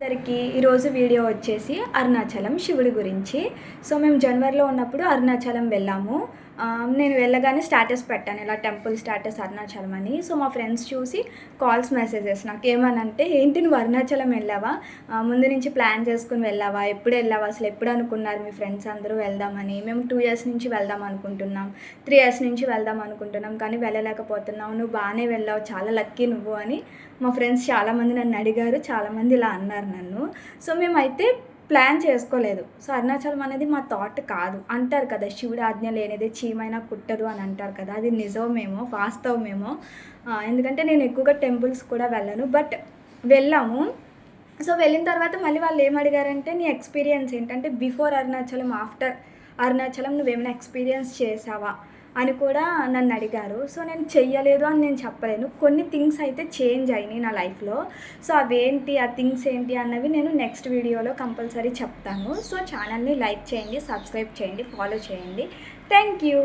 అందరికీ ఈరోజు వీడియో వచ్చేసి అరుణాచలం శివుడి గురించి. సో మేము జనవరిలో ఉన్నప్పుడు అరుణాచలం వెళ్ళాము. నేను వెళ్ళగానే స్టేటస్ పెట్టాను, ఇలా టెంపుల్ స్టేటస్ అరుణాచలం అని. సో మా ఫ్రెండ్స్ చూసి కాల్స్ మెసేజెస్ నాకు ఏమనంటే, ఏంటి నువ్వు అరుణాచలం వెళ్ళావా, ముందు నుంచి ప్లాన్ చేసుకుని వెళ్ళావా, ఎప్పుడు వెళ్ళావా, అసలు ఎప్పుడు అనుకున్నారు మీ ఫ్రెండ్స్ అందరూ వెళ్దామని? మేము 2 years నుంచి వెళ్దాం అనుకుంటున్నాం, 3 years నుంచి వెళ్దాం అనుకుంటున్నాం, కానీ వెళ్ళలేకపోతున్నావు, నువ్వు బాగానే వెళ్ళావు, చాలా లక్కీ నువ్వు అని మా ఫ్రెండ్స్ చాలామంది నన్ను అడిగారు, చాలామంది ఇలా అన్నారు నన్ను. సో మేమైతే ప్లాన్ చేసుకోలేదు. సో అరుణాచలం అనేది మా థాట్ కాదు. అంటారు కదా, శివుడి ఆజ్ఞ లేనిదే చీమైనా కుట్టదు అని అంటారు కదా, అది నిజమేమో వాస్తవమేమో. ఎందుకంటే నేను ఎక్కువగా టెంపుల్స్ కూడా వెళ్ళను, బట్ వెళ్ళాము. సో వెళ్ళిన తర్వాత మళ్ళీ వాళ్ళు ఏమడిగారంటే, నీ ఎక్స్పీరియన్స్ ఏంటంటే బిఫోర్ అరుణాచలం, ఆఫ్టర్ అరుణాచలం నువ్వేమైనా ఎక్స్పీరియన్స్ చేసావా అని కూడా నన్ను అడిగారు. సో నేను చెయ్యలేదు అని నేను చెప్పలేను. కొన్ని థింగ్స్ అయితే చేంజ్ అయినాయి నా లైఫ్లో. సో అవేంటి, ఆ థింగ్స్ ఏంటి అన్నవి నేను నెక్స్ట్ వీడియోలో కంపల్సరీ చెప్తాను. సో ఛానల్ని లైక్ చేయండి, సబ్స్క్రైబ్ చేయండి, ఫాలో చేయండి. Thank you.